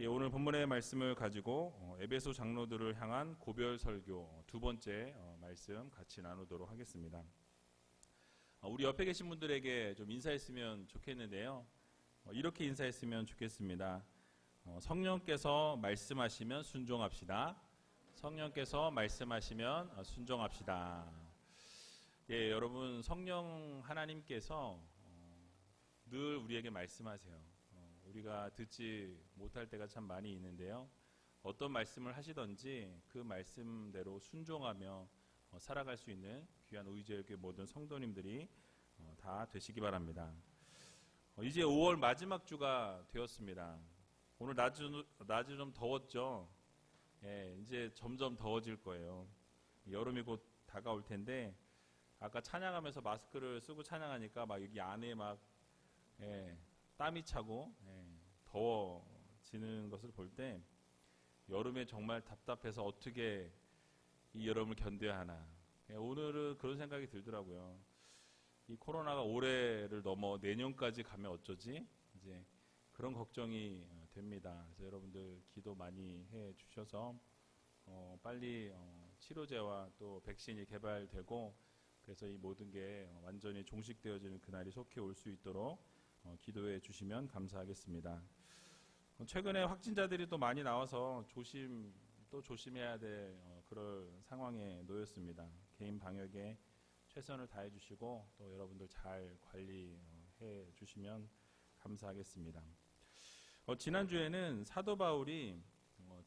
오늘 본문의 말씀을 가지고 에베소 장로들을 향한 고별 설교 두 번째 말씀 같이 나누도록 하겠습니다. 우리 옆에 계신 분들에게 좀 인사했으면 좋겠는데요. 이렇게 인사했으면 좋겠습니다. 성령께서 말씀하시면 순종합시다. 성령께서 말씀하시면 순종합시다. 예, 여러분, 성령 하나님께서 늘 우리에게 말씀하세요. 우리가 듣지 못할 때가 참 많이 있는데요. 어떤 말씀을 하시든지 그 말씀대로 순종하며 살아갈 수 있는 귀한 의제교회 모든 성도님들이 다 되시기 바랍니다. 이제 5월 마지막 주가 되었습니다. 오늘 낮이 좀 더웠죠. 예, 이제 점점 더워질 거예요. 여름이 곧 다가올 텐데 아까 찬양하면서 마스크를 쓰고 찬양하니까 막 여기 안에 막 땀이 차고 더워지는 것을 볼 때 여름에 정말 답답해서 어떻게 이 여름을 견뎌야 하나. 오늘은 그런 생각이 들더라고요. 이 코로나가 올해를 넘어 내년까지 가면 어쩌지? 이제 그런 걱정이 됩니다. 그래서 여러분들 기도 많이 해 주셔서 빨리 치료제와 또 백신이 개발되고 그래서 이 모든 게 완전히 종식되어지는 그날이 속히 올 수 있도록 기도해 주시면 감사하겠습니다. 최근에 확진자들이 또 많이 나와서 조심해야 될 그럴 상황에 놓였습니다. 개인 방역에 최선을 다해 주시고 또 여러분들 잘 관리해 주시면 감사하겠습니다. 지난주에는 사도 바울이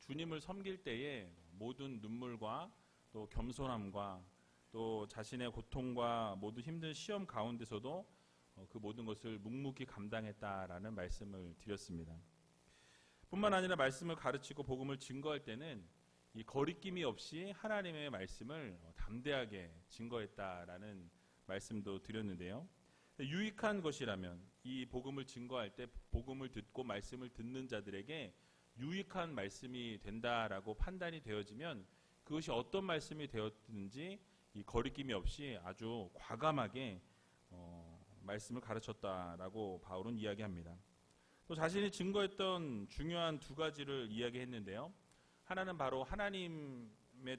주님을 섬길 때에 모든 눈물과 또 겸손함과 또 자신의 고통과 모든 힘든 시험 가운데서도 그 모든 것을 묵묵히 감당했다라는 말씀을 드렸습니다. 뿐만 아니라 말씀을 가르치고 복음을 증거할 때는 이 거리낌이 없이 하나님의 말씀을 담대하게 증거했다라는 말씀도 드렸는데요. 유익한 것이라면 이 복음을 증거할 때 복음을 듣고 말씀을 듣는 자들에게 유익한 말씀이 된다라고 판단이 되어지면 그것이 어떤 말씀이 되었든지 이 거리낌이 없이 아주 과감하게 말씀을 가르쳤다라고 바울은 이야기합니다. 또 자신이 증거했던 중요한 두 가지를 이야기했는데요. 하나는 바로 하나님께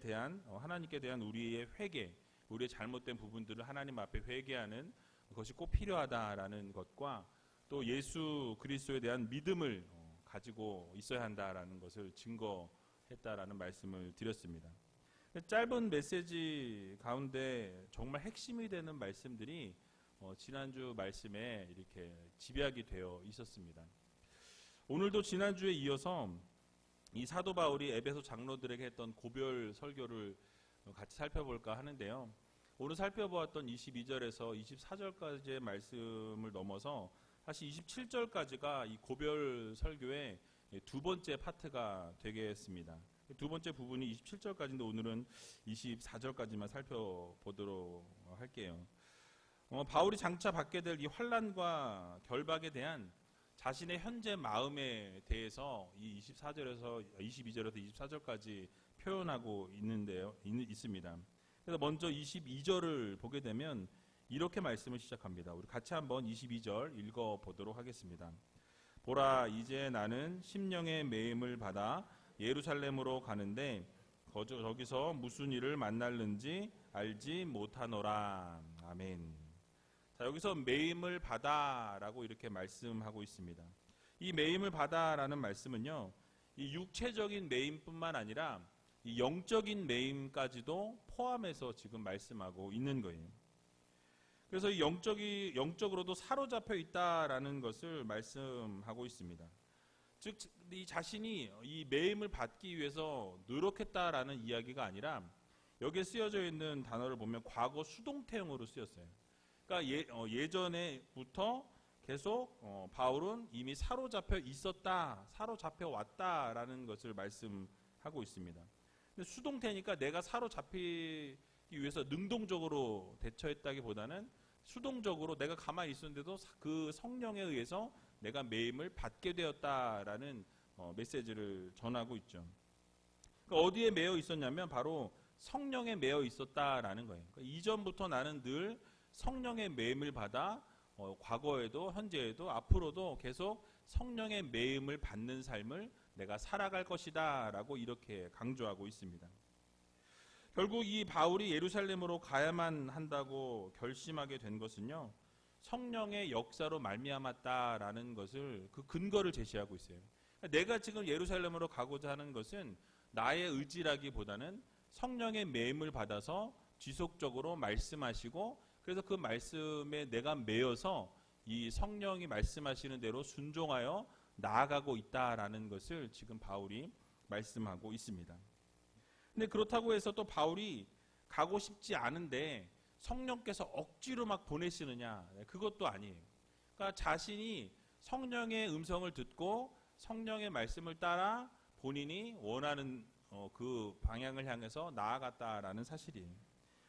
대한 우리의 회개, 우리의 잘못된 부분들을 하나님 앞에 회개하는 것이 꼭 필요하다라는 것과 또 예수 그리스도에 대한 믿음을 가지고 있어야 한다라는 것을 증거했다라는 말씀을 드렸습니다. 짧은 메시지 가운데 정말 핵심이 되는 말씀들이 지난주 말씀에 이렇게 집약이 되어 있었습니다. 오늘도 지난주에 이어서 이 사도 바울이 에베소 장로들에게 했던 고별 설교를 같이 살펴볼까 하는데요. 오늘 살펴보았던 22절에서 24절까지의 말씀을 넘어서 사실 27절까지가 이 고별 설교의 두 번째 파트가 되겠습니다. 두 번째 부분이 27절까지인데 오늘은 24절까지만 살펴보도록 할게요. 바울이 장차 받게 될 이 환난과 결박에 대한 자신의 현재 마음에 대해서 이 22절에서 24절까지 표현하고 있습니다. 그래서 먼저 22절을 보게 되면 이렇게 말씀을 시작합니다. 우리 같이 한번 22절 읽어보도록 하겠습니다. 보라, 이제 나는 심령의 매임을 받아 예루살렘으로 가는데 저기서 무슨 일을 만날는지 알지 못하노라. 아멘. 자, 여기서 매임을 받아라고 이렇게 말씀하고 있습니다. 이 매임을 받아라는 말씀은요, 이 육체적인 매임뿐만 아니라 이 영적인 매임까지도 포함해서 지금 말씀하고 있는 거예요. 그래서 이 영적으로도 사로잡혀 있다라는 것을 말씀하고 있습니다. 즉, 이 자신이 이 매임을 받기 위해서 노력했다라는 이야기가 아니라 여기에 쓰여져 있는 단어를 보면 과거 수동태형으로 쓰였어요. 그러니까 예전에부터 계속 바울은 이미 사로잡혀 있었다, 사로잡혀 왔다라는 것을 말씀하고 있습니다. 근데 수동태니까 내가 사로잡히기 위해서 능동적으로 대처했다기보다는 수동적으로 내가 가만히 있었는데도 그 성령에 의해서 내가 매임을 받게 되었다라는 메시지를 전하고 있죠. 그러니까 어디에 매여 있었냐면 바로 성령에 매여 있었다라는 거예요. 그러니까 이전부터 나는 늘 성령의 매임을 받아 과거에도 현재에도 앞으로도 계속 성령의 매임을 받는 삶을 내가 살아갈 것이다 라고 이렇게 강조하고 있습니다. 결국 이 바울이 예루살렘으로 가야만 한다고 결심하게 된 것은요, 성령의 역사로 말미암았다라는 것을 그 근거를 제시하고 있어요. 내가 지금 예루살렘으로 가고자 하는 것은 나의 의지라기보다는 성령의 매임을 받아서 지속적으로 말씀하시고, 그래서 그 말씀에 내가 매여서 이 성령이 말씀하시는 대로 순종하여 나아가고 있다라는 것을 지금 바울이 말씀하고 있습니다. 근데 그렇다고 해서 또 바울이 가고 싶지 않은데 성령께서 억지로 막 보내시느냐, 그것도 아니에요. 그러니까 자신이 성령의 음성을 듣고 성령의 말씀을 따라 본인이 원하는 그 방향을 향해서 나아갔다라는 사실이에요.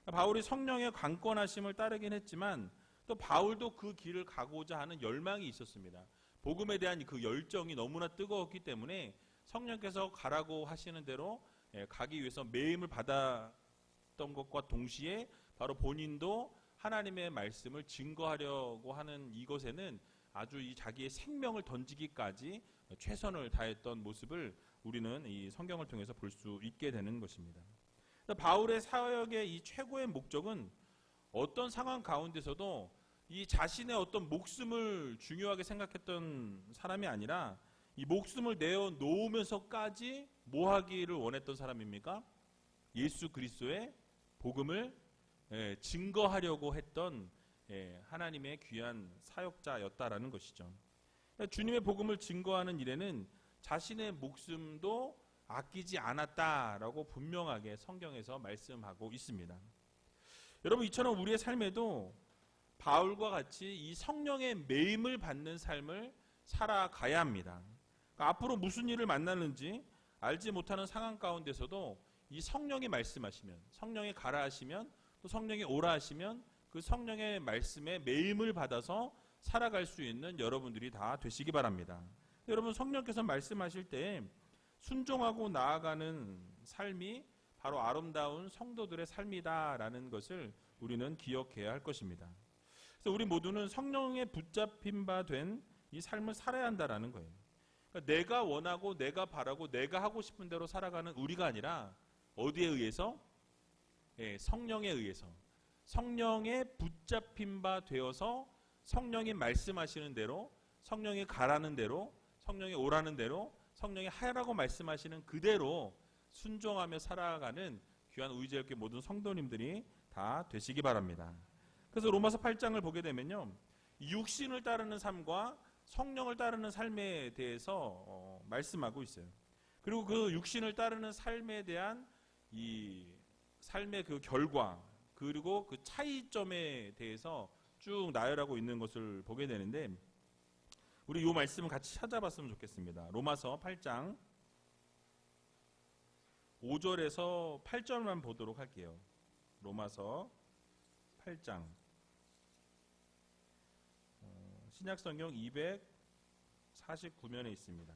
그러니까 바울이 성령의 강권하심을 따르긴 했지만 또 바울도 그 길을 가고자 하는 열망이 있었습니다. 복음에 대한 그 열정이 너무나 뜨거웠기 때문에 성령께서 가라고 하시는 대로 가기 위해서 매임을 받았던 것과 동시에 바로 본인도 하나님의 말씀을 증거하려고 하는 이것에는 아주 이 자기의 생명을 던지기까지 최선을 다했던 모습을 우리는 이 성경을 통해서 볼 수 있게 되는 것입니다. 바울의 사역의 이 최고의 목적은 어떤 상황 가운데서도 이 자신의 어떤 목숨을 중요하게 생각했던 사람이 아니라 이 목숨을 내어 놓으면서까지 뭐 하기를 원했던 사람입니까? 예수 그리스도의 복음을 증거하려고 했던 하나님의 귀한 사역자였다라는 것이죠. 주님의 복음을 증거하는 일에는 자신의 목숨도 아끼지 않았다라고 분명하게 성경에서 말씀하고 있습니다. 여러분, 이처럼 우리의 삶에도 바울과 같이 이 성령의 매임을 받는 삶을 살아가야 합니다. 그러니까 앞으로 무슨 일을 만나는지 알지 못하는 상황 가운데서도 이 성령이 말씀하시면, 성령이 가라 하시면, 또 성령이 오라 하시면 그 성령의 말씀에 매임을 받아서 살아갈 수 있는 여러분들이 다 되시기 바랍니다. 여러분, 성령께서 말씀하실 때 순종하고 나아가는 삶이 바로 아름다운 성도들의 삶이다라는 것을 우리는 기억해야 할 것입니다. 그래서 우리 모두는 성령에 붙잡힌 바 된 이 삶을 살아야 한다라는 거예요. 그러니까 내가 원하고 내가 바라고 내가 하고 싶은 대로 살아가는 우리가 아니라 어디에 의해서? 성령에 의해서, 성령에 붙잡힌 바 되어서 성령이 말씀하시는 대로, 성령이 가라는 대로, 성령이 오라는 대로, 성령이 하라고 말씀하시는 그대로 순종하며 살아가는 귀한 의지롭게 모든 성도님들이 다 되시기 바랍니다. 그래서 로마서 8장을 보게 되면요, 육신을 따르는 삶과 성령을 따르는 삶에 대해서 말씀하고 있어요. 그리고 그 육신을 따르는 삶에 대한 이 삶의 그 결과, 그리고 그 차이점에 대해서 쭉 나열하고 있는 것을 보게 되는데, 우리 이 말씀을 같이 찾아봤으면 좋겠습니다. 로마서 8장 5절에서 8절만 보도록 할게요. 로마서 8장 신약성경 249면에 있습니다.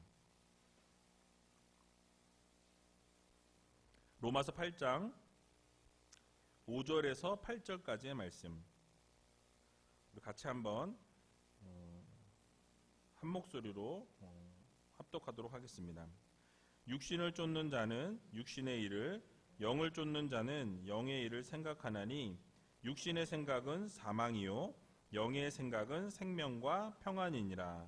로마서 8장 5절에서 8절까지의 말씀, 우리 같이 한번 한 목소리로 합독하도록 하겠습니다. 육신을 쫓는 자는 육신의 일을, 영을 쫓는 자는 영의 일을 생각하나니 육신의 생각은 사망이요 영의 생각은 생명과 평안이니라.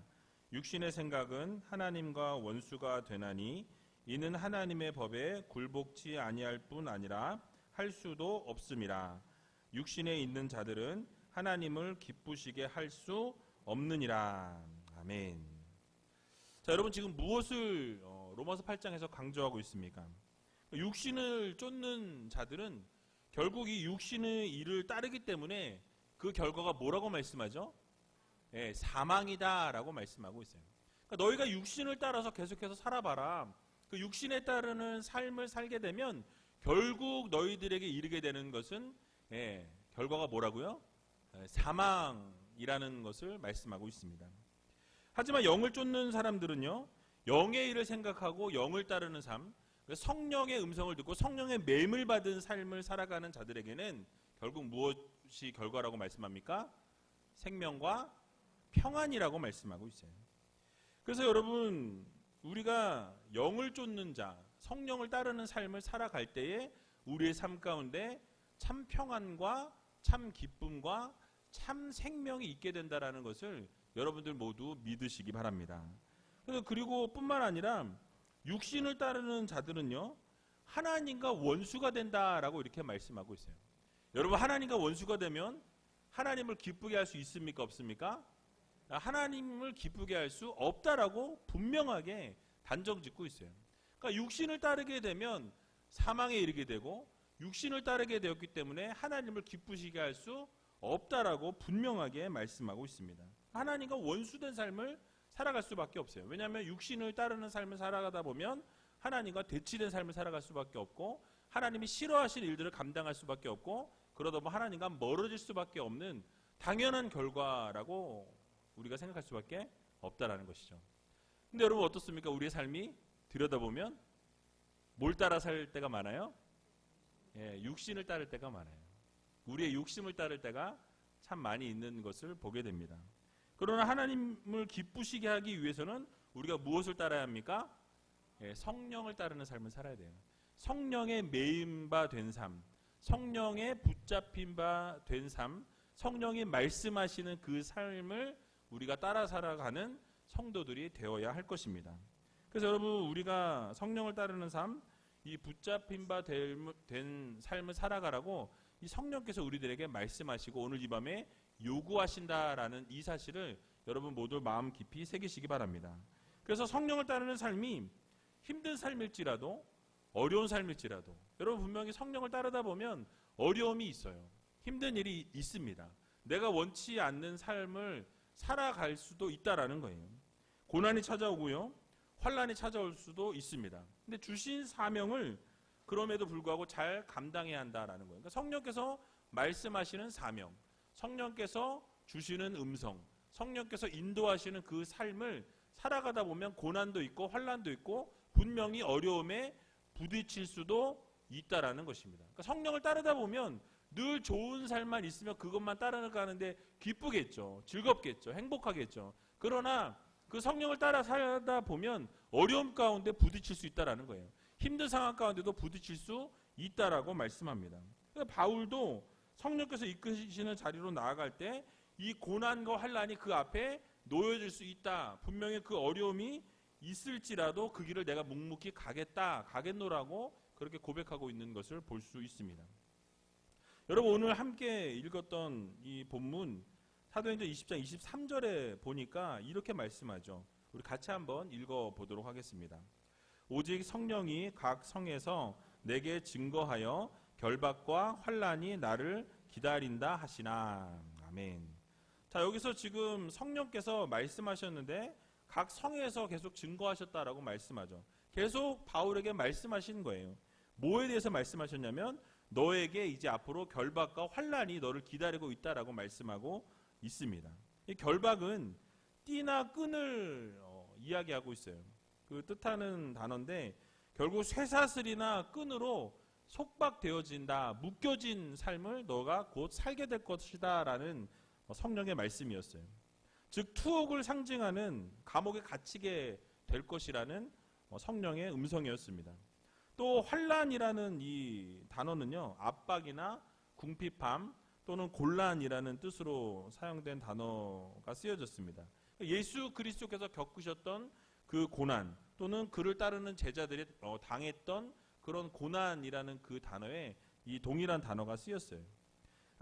육신의 생각은 하나님과 원수가 되나니 이는 하나님의 법에 굴복치 아니할 뿐 아니라 할 수도 없음이라. 육신에 있는 자들은 하나님을 기쁘시게 할 수 없느니라. 아멘. 자, 여러분, 지금 무엇을 로마서 8장에서 강조하고 있습니까? 육신을 쫓는 자들은 결국 이 육신의 일을 따르기 때문에 그 결과가 뭐라고 말씀하죠? 사망이다라고 말씀하고 있어요. 그러니까 너희가 육신을 따라서 계속해서 살아봐라. 그 육신에 따르는 삶을 살게 되면 결국 너희들에게 이르게 되는 것은 결과가 뭐라고요? 사망이라는 것을 말씀하고 있습니다. 하지만 영을 쫓는 사람들은요, 영의 일을 생각하고 영을 따르는 삶, 성령의 음성을 듣고 성령의 매임을 받은 삶을 살아가는 자들에게는 결국 무엇이 결과라고 말씀합니까? 생명과 평안이라고 말씀하고 있어요. 그래서 여러분, 우리가 영을 쫓는 자, 성령을 따르는 삶을 살아갈 때에 우리의 삶 가운데 참 평안과 참 기쁨과 참 생명이 있게 된다라는 것을 여러분들 모두 믿으시기 바랍니다. 그리고 뿐만 아니라 육신을 따르는 자들은요, 하나님과 원수가 된다라고 이렇게 말씀하고 있어요. 여러분, 하나님과 원수가 되면 하나님을 기쁘게 할 수 있습니까? 없습니까? 하나님을 기쁘게 할 수 없다라고 분명하게 단정 짓고 있어요. 그러니까 육신을 따르게 되면 사망에 이르게 되고, 육신을 따르게 되었기 때문에 하나님을 기쁘시게 할 수 없다라고 분명하게 말씀하고 있습니다. 하나님과 원수된 삶을 살아갈 수밖에 없어요. 왜냐하면 육신을 따르는 삶을 살아가다 보면 하나님과 대치된 삶을 살아갈 수밖에 없고, 하나님이 싫어하시는 일들을 감당할 수밖에 없고, 그러다 보면 하나님과 멀어질 수밖에 없는 당연한 결과라고 우리가 생각할 수밖에 없다라는 것이죠. 근데 여러분 어떻습니까? 우리의 삶이 들여다보면 뭘 따라 살 때가 많아요? 육신을 따를 때가 많아요. 우리의 욕심을 따를 때가 참 많이 있는 것을 보게 됩니다. 그러나 하나님을 기쁘시게 하기 위해서는 우리가 무엇을 따라야 합니까? 성령을 따르는 삶을 살아야 돼요. 성령의 매임 바 된 삶, 성령의 붙잡힌 바 된 삶, 성령이 말씀하시는 그 삶을 우리가 따라 살아가는 성도들이 되어야 할 것입니다. 그래서 여러분, 우리가 성령을 따르는 삶, 이 붙잡힌 바 된 삶을 살아가라고 이 성령께서 우리들에게 말씀하시고 오늘 이 밤에 요구하신다라는 이 사실을 여러분 모두 마음 깊이 새기시기 바랍니다. 그래서 성령을 따르는 삶이 힘든 삶일지라도, 어려운 삶일지라도, 여러분 분명히 성령을 따르다 보면 어려움이 있어요. 힘든 일이 있습니다. 내가 원치 않는 삶을 살아갈 수도 있다라는 거예요. 고난이 찾아오고요, 환난이 찾아올 수도 있습니다. 근데 주신 사명을 그럼에도 불구하고 잘 감당해야 한다라는 거예요. 그러니까 성령께서 말씀하시는 사명, 성령께서 주시는 음성, 성령께서 인도하시는 그 삶을 살아가다 보면 고난도 있고 환난도 있고 분명히 어려움에 부딪힐 수도 있다라는 것입니다. 그러니까 성령을 따르다 보면 늘 좋은 삶만 있으면 그것만 따라가는데 기쁘겠죠, 즐겁겠죠, 행복하겠죠. 그러나 그 성령을 따라 살다 보면 어려움 가운데 부딪힐 수 있다라는 거예요. 힘든 상황 가운데도 부딪힐 수 있다라고 말씀합니다. 그러니까 바울도 성령께서 이끄시는 자리로 나아갈 때 이 고난과 환난이 그 앞에 놓여질 수 있다. 분명히 그 어려움이 있을지라도 그 길을 내가 묵묵히 가겠노라고 그렇게 고백하고 있는 것을 볼 수 있습니다. 여러분, 오늘 함께 읽었던 이 본문 사도행전 20장 23절에 보니까 이렇게 말씀하죠. 우리 같이 한번 읽어보도록 하겠습니다. 오직 성령이 각 성에서 내게 증거하여 결박과 환난이 나를 기다린다 하시나. 아멘. 자, 여기서 지금 성령께서 말씀하셨는데 각 성에서 계속 증거하셨다라고 말씀하죠. 계속 바울에게 말씀하신 거예요. 뭐에 대해서 말씀하셨냐면 너에게 이제 앞으로 결박과 환난이 너를 기다리고 있다라고 말씀하고 있습니다. 이 결박은 띠나 끈을 이야기하고 있어요. 그 뜻하는 단어인데 결국 쇠사슬이나 끈으로 속박되어진다, 묶여진 삶을 너가 곧 살게 될 것이다 라는 성령의 말씀이었어요. 즉 투옥을 상징하는 감옥에 갇히게 될 것이라는 성령의 음성이었습니다. 또 환난이라는 이 단어는요, 압박이나 궁핍함 또는 곤란이라는 뜻으로 사용된 단어가 쓰여졌습니다. 예수 그리스도께서 겪으셨던 그 고난 또는 그를 따르는 제자들이 당했던 그런 고난이라는 그 단어에 이 동일한 단어가 쓰였어요.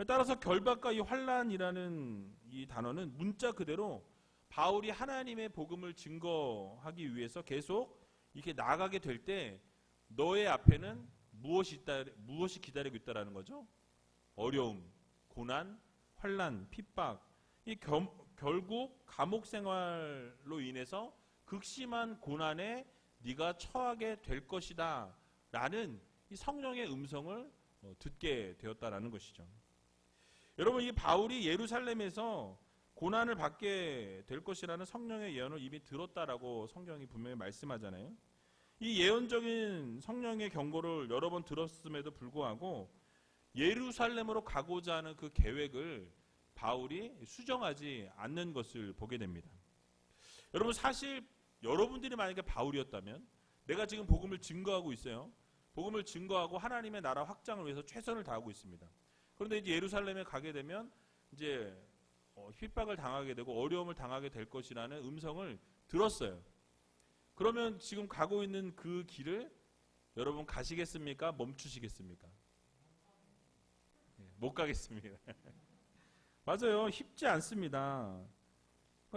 따라서 결박과 이 환난이라는 이 단어는 문자 그대로 바울이 하나님의 복음을 증거하기 위해서 계속 이렇게 나가게 될 때 너의 앞에는 무엇이 기다리고 있다라는 거죠? 어려움, 고난, 환난, 핍박. 이 결국 감옥 생활로 인해서 극심한 고난에 네가 처하게 될 것이다 라는 이 성령의 음성을 듣게 되었다라는 것이죠. 여러분, 이 바울이 예루살렘에서 고난을 받게 될 것이라는 성령의 예언을 이미 들었다라고 성경이 분명히 말씀하잖아요. 이 예언적인 성령의 경고를 여러 번 들었음에도 불구하고 예루살렘으로 가고자 하는 그 계획을 바울이 수정하지 않는 것을 보게 됩니다. 여러분, 사실 여러분들이 만약에 바울이었다면 내가 지금 복음을 증거하고 있어요. 복음을 증거하고 하나님의 나라 확장을 위해서 최선을 다하고 있습니다. 그런데 이제 예루살렘에 가게 되면 이제 핍박을 당하게 되고 어려움을 당하게 될 것이라는 음성을 들었어요. 그러면 지금 가고 있는 그 길을 여러분 가시겠습니까? 멈추시겠습니까? 못 가겠습니다. 맞아요. 쉽지 않습니다.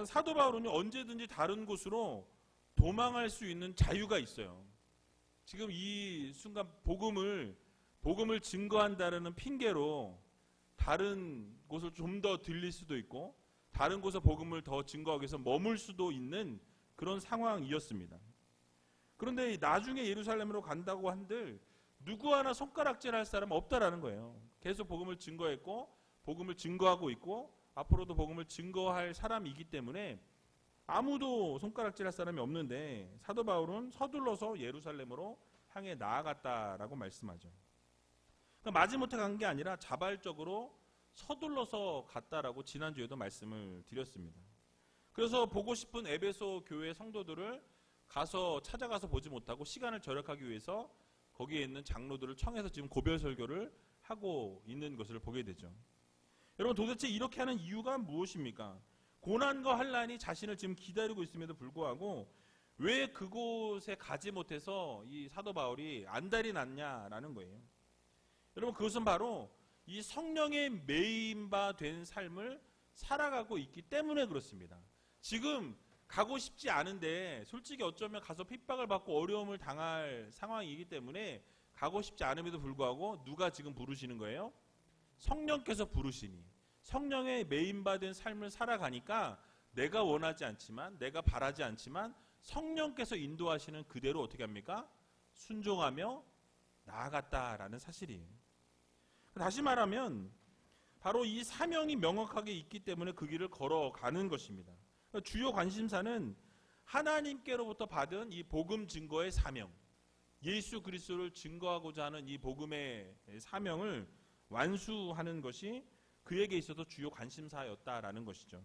사도 바울은 언제든지 다른 곳으로 도망할 수 있는 자유가 있어요. 지금 이 순간 복음을 증거한다는 핑계로 다른 곳을 좀 더 들릴 수도 있고 다른 곳에 복음을 더 증거하기 위해서 머물 수도 있는 그런 상황이었습니다. 그런데 나중에 예루살렘으로 간다고 한들 누구 하나 손가락질할 사람은 없다라는 거예요. 계속 복음을 증거했고 복음을 증거하고 있고 앞으로도 복음을 증거할 사람이기 때문에 아무도 손가락질할 사람이 없는데 사도 바울은 서둘러서 예루살렘으로 향해 나아갔다라고 말씀하죠. 그러니까 마지못해 간 게 아니라 자발적으로 서둘러서 갔다라고 지난주에도 말씀을 드렸습니다. 그래서 보고 싶은 에베소 교회 성도들을 찾아가서 보지 못하고 시간을 절약하기 위해서 거기에 있는 장로들을 청해서 지금 고별 설교를 하고 있는 것을 보게 되죠. 여러분, 도대체 이렇게 하는 이유가 무엇입니까? 고난과 환난이 자신을 지금 기다리고 있음에도 불구하고 왜 그곳에 가지 못해서 이 사도 바울이 안달이 났냐라는 거예요. 여러분, 그것은 바로 이 성령의 매임바 된 삶을 살아가고 있기 때문에 그렇습니다. 지금 가고 싶지 않은데 솔직히 어쩌면 가서 핍박을 받고 어려움을 당할 상황이기 때문에 가고 싶지 않음에도 불구하고 누가 지금 부르시는 거예요? 성령께서 부르시니 성령의 매임받은 삶을 살아가니까 내가 원하지 않지만 내가 바라지 않지만 성령께서 인도하시는 그대로 어떻게 합니까? 순종하며 나아갔다라는 사실이에요. 다시 말하면 바로 이 사명이 명확하게 있기 때문에 그 길을 걸어가는 것입니다. 주요 관심사는 하나님께로부터 받은 이 복음 증거의 사명, 예수 그리스도를 증거하고자 하는 이 복음의 사명을 완수하는 것이 그에게 있어서 주요 관심사였다라는 것이죠.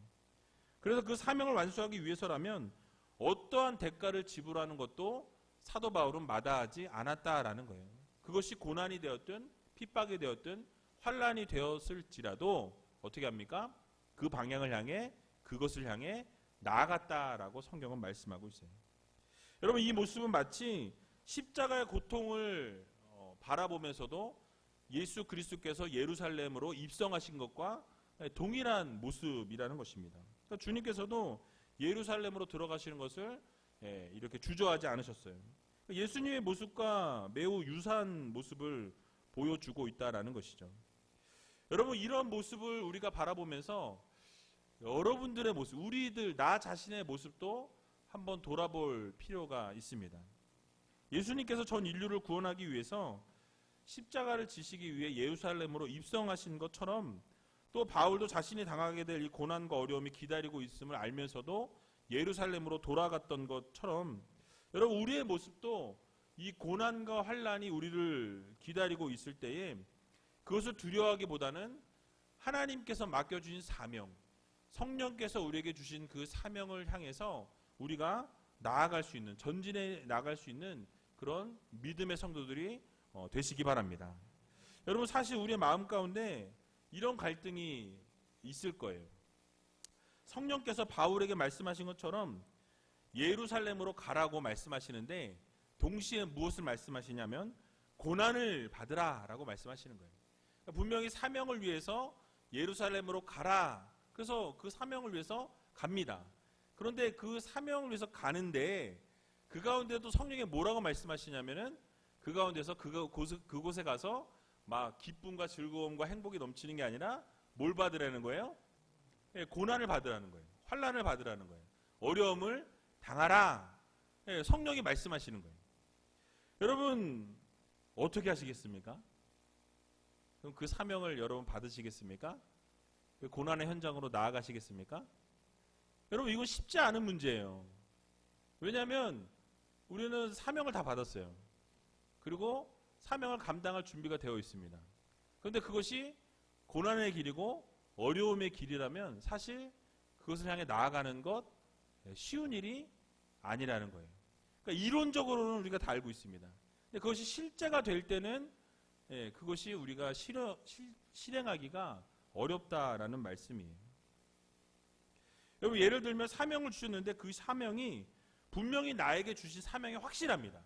그래서 그 사명을 완수하기 위해서라면 어떠한 대가를 지불하는 것도 사도 바울은 마다하지 않았다라는 거예요. 그것이 고난이 되었든 핍박이 되었든 환난이 되었을지라도 어떻게 합니까? 그 방향을 향해 그것을 향해 나아갔다라고 성경은 말씀하고 있어요. 여러분, 이 모습은 마치 십자가의 고통을 바라보면서도 예수 그리스도께서 예루살렘으로 입성하신 것과 동일한 모습이라는 것입니다. 그러니까 주님께서도 예루살렘으로 들어가시는 것을 이렇게 주저하지 않으셨어요. 예수님의 모습과 매우 유사한 모습을 보여주고 있다라는 것이죠. 여러분, 이런 모습을 우리가 바라보면서 여러분들의 모습, 우리들 나 자신의 모습도 한번 돌아볼 필요가 있습니다. 예수님께서 전 인류를 구원하기 위해서 십자가를 지시기 위해 예루살렘으로 입성하신 것처럼 또 바울도 자신이 당하게 될 이 고난과 어려움이 기다리고 있음을 알면서도 예루살렘으로 돌아갔던 것처럼 여러분, 우리의 모습도 이 고난과 환난이 우리를 기다리고 있을 때에 그것을 두려워하기보다는 하나님께서 맡겨주신 사명, 성령께서 우리에게 주신 그 사명을 향해서 우리가 나아갈 수 있는, 전진해 나갈 수 있는 그런 믿음의 성도들이 되시기 바랍니다. 여러분, 사실 우리의 마음 가운데 이런 갈등이 있을 거예요. 성령께서 바울에게 말씀하신 것처럼 예루살렘으로 가라고 말씀하시는데 동시에 무엇을 말씀하시냐면 고난을 받으라 라고 말씀하시는 거예요. 분명히 사명을 위해서 예루살렘으로 가라, 그래서 그 사명을 위해서 갑니다. 그런데 그 사명을 위해서 가는데 그 가운데도 성령이 뭐라고 말씀하시냐면은 그 가운데서 그곳에 가서 막 기쁨과 즐거움과 행복이 넘치는 게 아니라 뭘 받으라는 거예요? 고난을 받으라는 거예요. 환난을 받으라는 거예요. 어려움을 당하라. 성령이 말씀하시는 거예요. 여러분, 어떻게 하시겠습니까? 그럼 그 사명을 여러분 받으시겠습니까? 그 고난의 현장으로 나아가시겠습니까? 여러분, 이건 쉽지 않은 문제예요. 왜냐하면 우리는 사명을 다 받았어요. 그리고 사명을 감당할 준비가 되어 있습니다. 그런데 그것이 고난의 길이고 어려움의 길이라면 사실 그것을 향해 나아가는 것 쉬운 일이 아니라는 거예요. 그러니까 이론적으로는 우리가 다 알고 있습니다. 근데 그것이 실제가 될 때는 그것이 우리가 실행하기가 어렵다라는 말씀이에요. 여러분 예를 들면 사명을 주셨는데 그 사명이 분명히 나에게 주신 사명이 확실합니다.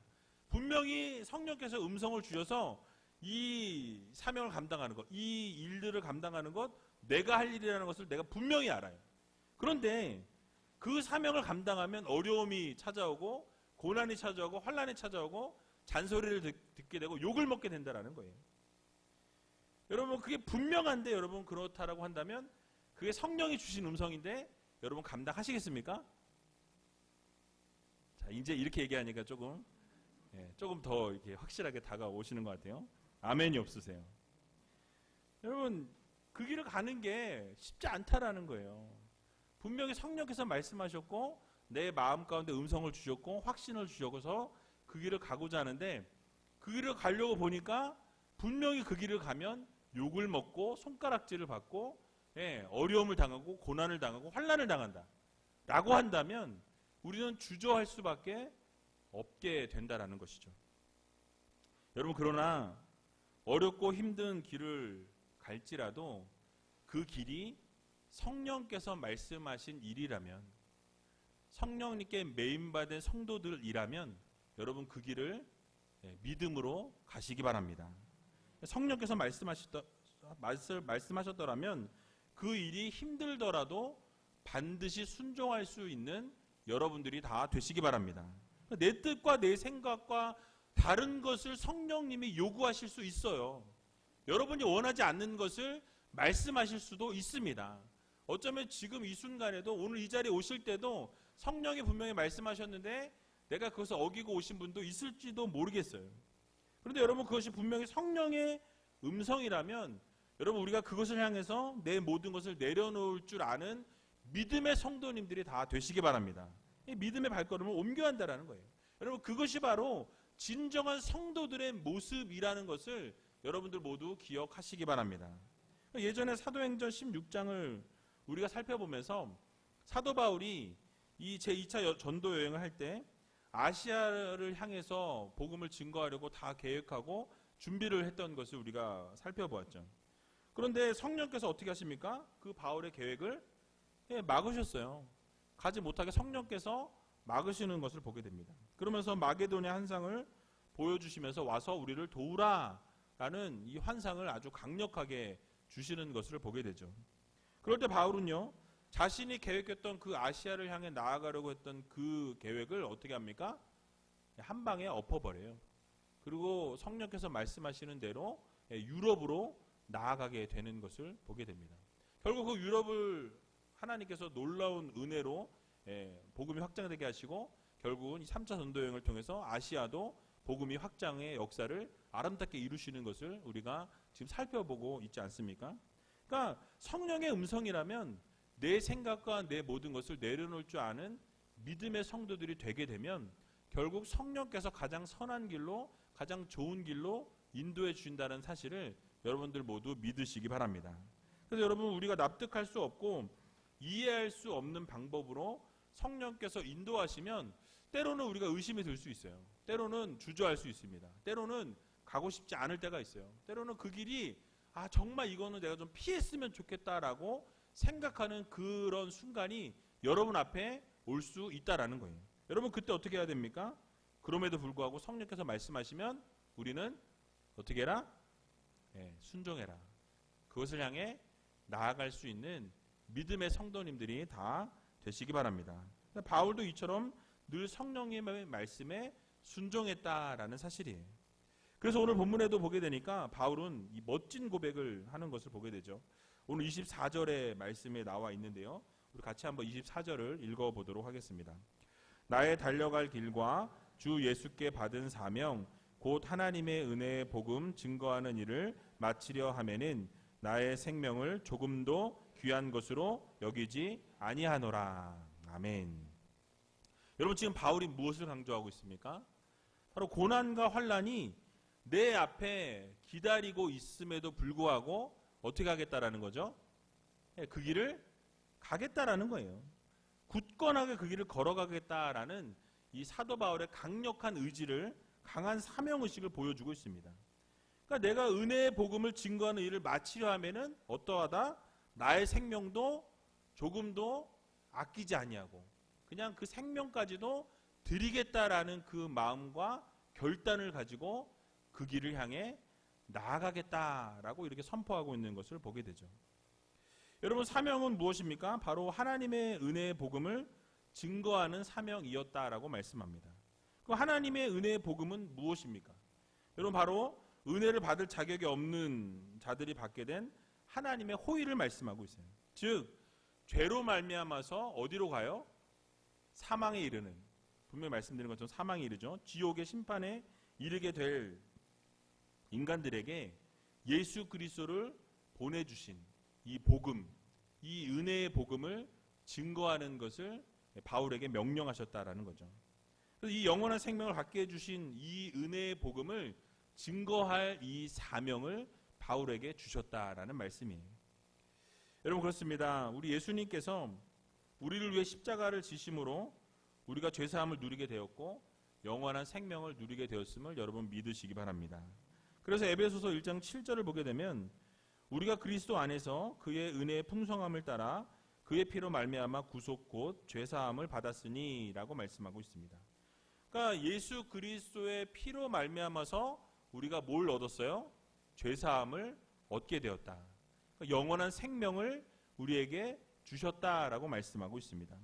분명히 성령께서 음성을 주셔서 이 사명을 감당하는 것, 이 일들을 감당하는 것, 내가 할 일이라는 것을 내가 분명히 알아요. 그런데 그 사명을 감당하면 어려움이 찾아오고 고난이 찾아오고 환난이 찾아오고 잔소리를 듣게 되고 욕을 먹게 된다는 거예요. 여러분 그게 분명한데 여러분 그렇다라고 한다면 그게 성령이 주신 음성인데 여러분 감당하시겠습니까? 자, 이제 이렇게 얘기하니까 조금 더 이렇게 확실하게 다가오시는 것 같아요. 아멘이 없으세요. 여러분 그 길을 가는 게 쉽지 않다라는 거예요. 분명히 성령께서 말씀하셨고 내 마음 가운데 음성을 주셨고 확신을 주셔서 그 길을 가고자 하는데 그 길을 가려고 보니까 분명히 그 길을 가면 욕을 먹고 손가락질을 받고 어려움을 당하고 고난을 당하고 환난을 당한다 라고 한다면 우리는 주저할 수밖에 없게 된다라는 것이죠. 여러분 그러나 어렵고 힘든 길을 갈지라도 그 길이 성령께서 말씀하신 일이라면 성령님께 메인받은 성도들이라면 여러분 그 길을 믿음으로 가시기 바랍니다. 성령께서 말씀하셨더라면 그 일이 힘들더라도 반드시 순종할 수 있는 여러분들이 다 되시기 바랍니다. 내 뜻과 내 생각과 다른 것을 성령님이 요구하실 수 있어요. 여러분이 원하지 않는 것을 말씀하실 수도 있습니다. 어쩌면 지금 이 순간에도 오늘 이 자리에 오실 때도 성령이 분명히 말씀하셨는데 내가 그것을 어기고 오신 분도 있을지도 모르겠어요. 그런데 여러분 그것이 분명히 성령의 음성이라면 여러분 우리가 그것을 향해서 내 모든 것을 내려놓을 줄 아는 믿음의 성도님들이 다 되시기 바랍니다. 이 믿음의 발걸음을 옮겨야 한다는 거예요. 여러분 그것이 바로 진정한 성도들의 모습이라는 것을 여러분들 모두 기억하시기 바랍니다. 예전에 사도행전 16장을 우리가 살펴보면서 사도 바울이 이 제2차 전도 여행을 할 때 아시아를 향해서 복음을 증거하려고 다 계획하고 준비를 했던 것을 우리가 살펴보았죠. 그런데 성령께서 어떻게 하십니까? 그 바울의 계획을 막으셨어요. 가지 못하게 성령께서 막으시는 것을 보게 됩니다. 그러면서 마게도냐 환상을 보여주시면서 와서 우리를 도우라라는 이 환상을 아주 강력하게 주시는 것을 보게 되죠. 그럴 때 바울은요, 자신이 계획했던 그 아시아를 향해 나아가려고 했던 그 계획을 어떻게 합니까? 한 방에 엎어버려요. 그리고 성령께서 말씀하시는 대로 유럽으로 나아가게 되는 것을 보게 됩니다. 결국 그 유럽을 하나님께서 놀라운 은혜로 복음이 확장되게 하시고 결국은 이 3차 전도여행을 통해서 아시아도 복음이 확장의 역사를 아름답게 이루시는 것을 우리가 지금 살펴보고 있지 않습니까? 그러니까 성령의 음성이라면 내 생각과 내 모든 것을 내려놓을 줄 아는 믿음의 성도들이 되게 되면 결국 성령께서 가장 선한 길로 가장 좋은 길로 인도해 주신다는 사실을 여러분들 모두 믿으시기 바랍니다. 그래서 여러분 우리가 납득할 수 없고 이해할 수 없는 방법으로 성령께서 인도하시면 때로는 우리가 의심이 들 수 있어요. 때로는 주저할 수 있습니다. 때로는 가고 싶지 않을 때가 있어요. 때로는 그 길이 정말 이거는 내가 좀 피했으면 좋겠다라고 생각하는 그런 순간이 여러분 앞에 올 수 있다라는 거예요. 여러분 그때 어떻게 해야 됩니까? 그럼에도 불구하고 성령께서 말씀하시면 우리는 어떻게 해라? 순종해라. 그것을 향해 나아갈 수 있는 믿음의 성도님들이 다 되시기 바랍니다. 바울도 이처럼 늘 성령님의 말씀에 순종했다라는 사실이에요. 그래서 오늘 본문에도 보게 되니까 바울은 이 멋진 고백을 하는 것을 보게 되죠. 오늘 24절의 말씀에 나와 있는데요. 우리 같이 한번 24절을 읽어보도록 하겠습니다. 나의 달려갈 길과 주 예수께 받은 사명 곧 하나님의 은혜의 복음 증거하는 일을 마치려 하면은 나의 생명을 조금도 귀한 것으로 여기지 아니하노라. 아멘. 여러분 지금 바울이 무엇을 강조하고 있습니까? 바로 고난과 환난이 내 앞에 기다리고 있음에도 불구하고 어떻게 하겠다라는 거죠? 그 길을 가겠다라는 거예요. 굳건하게 그 길을 걸어가겠다라는 이 사도 바울의 강력한 의지를, 강한 사명의식을 보여주고 있습니다. 그러니까 내가 은혜의 복음을 증거하는 일을 마치려 하면은 어떠하다? 나의 생명도 조금도 아끼지 아니하고 그냥 그 생명까지도 드리겠다라는 그 마음과 결단을 가지고 그 길을 향해 나아가겠다라고 이렇게 선포하고 있는 것을 보게 되죠. 여러분, 사명은 무엇입니까? 바로 하나님의 은혜의 복음을 증거하는 사명이었다라고 말씀합니다. 그 하나님의 은혜의 복음은 무엇입니까? 여러분, 바로 은혜를 받을 자격이 없는 자들이 받게 된 하나님의 호의를 말씀하고 있어요. 즉 죄로 말미암아서 어디로 가요? 사망에 이르는, 분명히 말씀드린 것처럼 사망에 이르죠. 지옥의 심판에 이르게 될 인간들에게 예수 그리스도를 보내주신 이 복음, 이 은혜의 복음을 증거하는 것을 바울에게 명령하셨다라는 거죠. 그래서 이 영원한 생명을 갖게 해주신 이 은혜의 복음을 증거할 이 사명을 바울에게 주셨다라는 말씀이에요. 여러분, 그렇습니다. 우리 예수님께서 우리를 위해 십자가를 지심으로 우리가 죄사함을 누리게 되었고 영원한 생명을 누리게 되었음을 여러분 믿으시기 바랍니다. 그래서 에베소서 1장 7절을 보게 되면 우리가 그리스도 안에서 그의 은혜의 풍성함을 따라 그의 피로 말미암아 구속 곧 죄사함을 받았으니 라고 말씀하고 있습니다. 그러니까 예수 그리스도의 피로 말미암아서 우리가 뭘 얻었어요? 죄사함을 얻게 되었다. 그러니까 영원한 생명을 우리에게 주셨다라고 말씀하고 있습니다.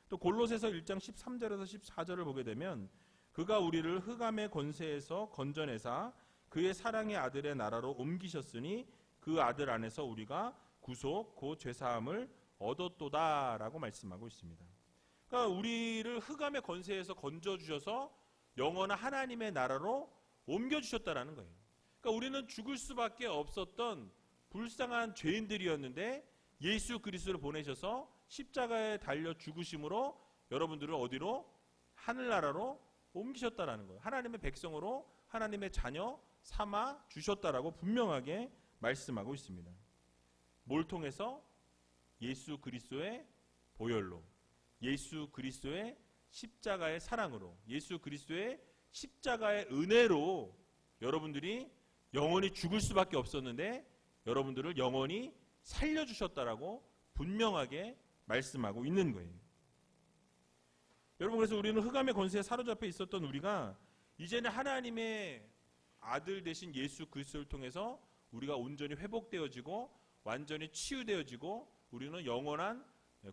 또 골로새서 1장 13절에서 14절을 보게 되면 그가 우리를 흑암의 권세에서 건져내사 그의 사랑의 아들의 나라로 옮기셨으니 그 아들 안에서 우리가 구속 곧 죄사함을 얻었도다라고 말씀하고 있습니다. 그러니까 우리를 흑암의 권세에서 건져주셔서 영원한 하나님의 나라로 옮겨주셨다라는 거예요. 그러니까 우리는 죽을 수밖에 없었던 불쌍한 죄인들이었는데 예수 그리스도를 보내셔서 십자가에 달려 죽으심으로 여러분들을 어디로? 하늘나라로 옮기셨다라는 거예요. 하나님의 백성으로 하나님의 자녀 삼아 주셨다라고 분명하게 말씀하고 있습니다. 뭘 통해서? 예수 그리스도의 보혈로, 예수 그리스도의 십자가의 사랑으로, 예수 그리스도의 십자가의 은혜로 여러분들이 영원히 죽을 수밖에 없었는데 여러분들을 영원히 살려주셨다라고 분명하게 말씀하고 있는 거예요. 여러분, 그래서 우리는 흑암의 권세에 사로잡혀 있었던 우리가 이제는 하나님의 아들 되신 예수 그리스도를 통해서 우리가 온전히 회복되어지고 완전히 치유되어지고 우리는 영원한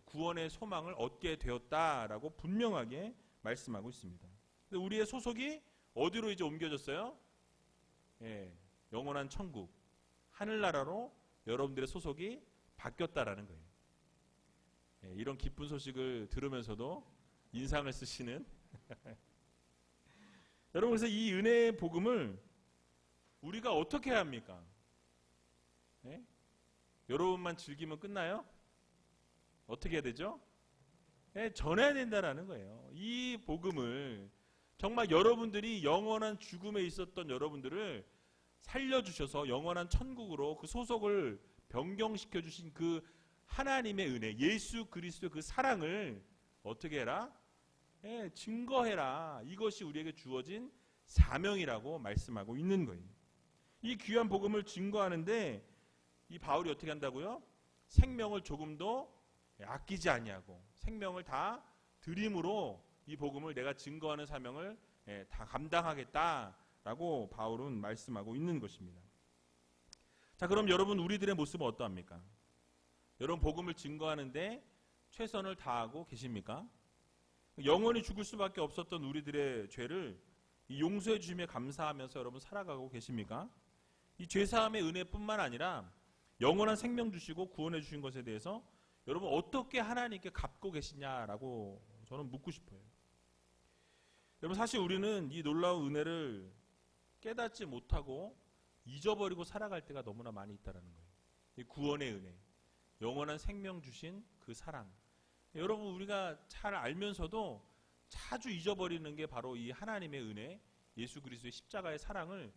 구원의 소망을 얻게 되었다라고 분명하게 말씀하고 있습니다. 근데 우리의 소속이 어디로 이제 옮겨졌어요? 영원한 천국, 하늘나라로 여러분들의 소속이 바뀌었다라는 거예요. 이런 기쁜 소식을 들으면서도 인상을 쓰시는 여러분, 그래서 이 은혜의 복음을 우리가 어떻게 해야 합니까? 여러분만 즐기면 끝나요? 어떻게 해야 되죠? 전해야 된다라는 거예요. 이 복음을 정말 여러분들이 영원한 죽음에 있었던 여러분들을 살려주셔서 영원한 천국으로 그 소속을 변경시켜 주신 그 하나님의 은혜, 예수 그리스도의 그 사랑을 어떻게 해라? 증거해라. 이것이 우리에게 주어진 사명이라고 말씀하고 있는 거예요. 이 귀한 복음을 증거하는데 이 바울이 어떻게 한다고요? 생명을 조금도 아끼지 아니하고 생명을 다 드림으로 이 복음을 내가 증거하는 사명을 다 감당하겠다라고 바울은 말씀하고 있는 것입니다. 자, 그럼 여러분, 우리들의 모습은 어떠합니까? 여러분, 복음을 증거하는데 최선을 다하고 계십니까? 영원히 죽을 수밖에 없었던 우리들의 죄를 용서해 주심에 감사하면서 여러분 살아가고 계십니까? 이 죄사함의 은혜뿐만 아니라 영원한 생명 주시고 구원해 주신 것에 대해서 여러분 어떻게 하나님께 갚고 계시냐라고 저는 묻고 싶어요. 여러분, 사실 우리는 이 놀라운 은혜를 깨닫지 못하고 잊어버리고 살아갈 때가 너무나 많이 있다는 거예요. 이 구원의 은혜, 영원한 생명 주신 그 사랑. 여러분, 우리가 잘 알면서도 자주 잊어버리는 게 바로 이 하나님의 은혜, 예수 그리스도의 십자가의 사랑을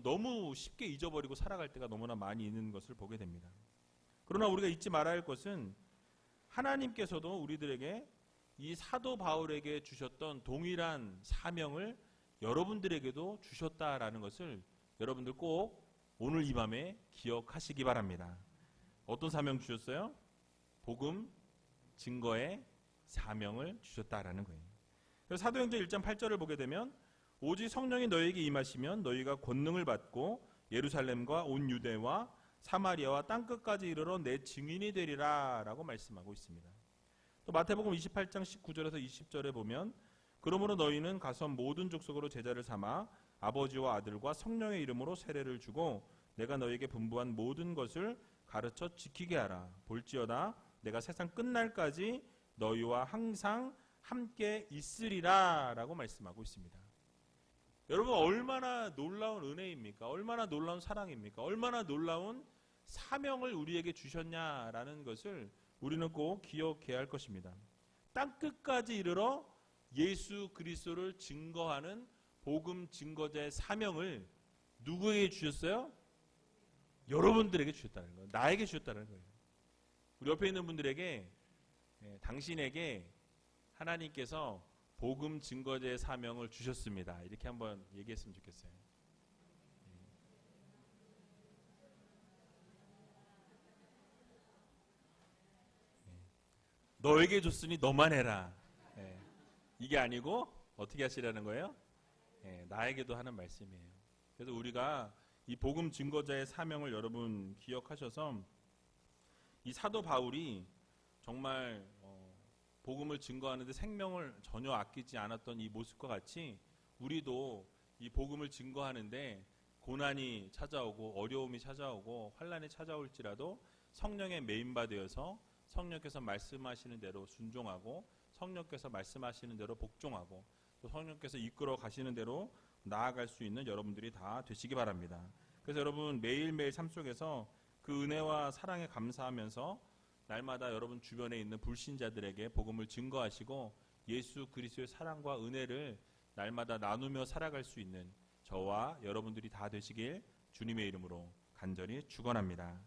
너무 쉽게 잊어버리고 살아갈 때가 너무나 많이 있는 것을 보게 됩니다. 그러나 우리가 잊지 말아야 할 것은 하나님께서도 우리들에게 이 사도 바울에게 주셨던 동일한 사명을 여러분들에게도 주셨다라는 것을 여러분들 꼭 오늘 이 밤에 기억하시기 바랍니다. 어떤 사명 주셨어요? 복음 증거의 사명을 주셨다라는 거예요. 그래서 사도행전 1장 8절을 보게 되면 오직 성령이 너희에게 임하시면 너희가 권능을 받고 예루살렘과 온 유대와 사마리아와 땅끝까지 이르러 내 증인이 되리라 라고 말씀하고 있습니다. 또 마태복음 28장 19절에서 20절에 보면 그러므로 너희는 가서 모든 족속으로 제자를 삼아 아버지와 아들과 성령의 이름으로 세례를 주고 내가 너희에게 분부한 모든 것을 가르쳐 지키게 하라. 볼지어다 내가 세상 끝날까지 너희와 항상 함께 있으리라 라고 말씀하고 있습니다. 여러분 얼마나 놀라운 은혜입니까? 얼마나 놀라운 사랑입니까? 얼마나 놀라운 사명을 우리에게 주셨냐라는 것을 우리는 꼭 기억해야 할 것입니다. 땅끝까지 이르러 예수 그리스도를 증거하는 복음 증거자의 사명을 누구에게 주셨어요? 여러분들에게 주셨다는 거예요. 나에게 주셨다는 거예요. 우리 옆에 있는 분들에게 당신에게 하나님께서 복음 증거자의 사명을 주셨습니다. 이렇게 한번 얘기했으면 좋겠어요. 너에게 줬으니 너만 해라. 이게 아니고 어떻게 하시라는 거예요? 나에게도 하는 말씀이에요. 그래서 우리가 이 복음 증거자의 사명을 여러분 기억하셔서 이 사도 바울이 정말 복음을 증거하는데 생명을 전혀 아끼지 않았던 이 모습과 같이 우리도 이 복음을 증거하는데 고난이 찾아오고 어려움이 찾아오고 환난이 찾아올지라도 성령의 메인바 되어서 성령께서 말씀하시는 대로 순종하고 성령께서 말씀하시는 대로 복종하고 또 성령께서 이끌어 가시는 대로 나아갈 수 있는 여러분들이 다 되시기 바랍니다. 그래서 여러분 매일매일 삶 속에서 그 은혜와 사랑에 감사하면서 날마다 여러분 주변에 있는 불신자들에게 복음을 증거하시고 예수 그리스도의 사랑과 은혜를 날마다 나누며 살아갈 수 있는 저와 여러분들이 다 되시길 주님의 이름으로 간절히 축원합니다.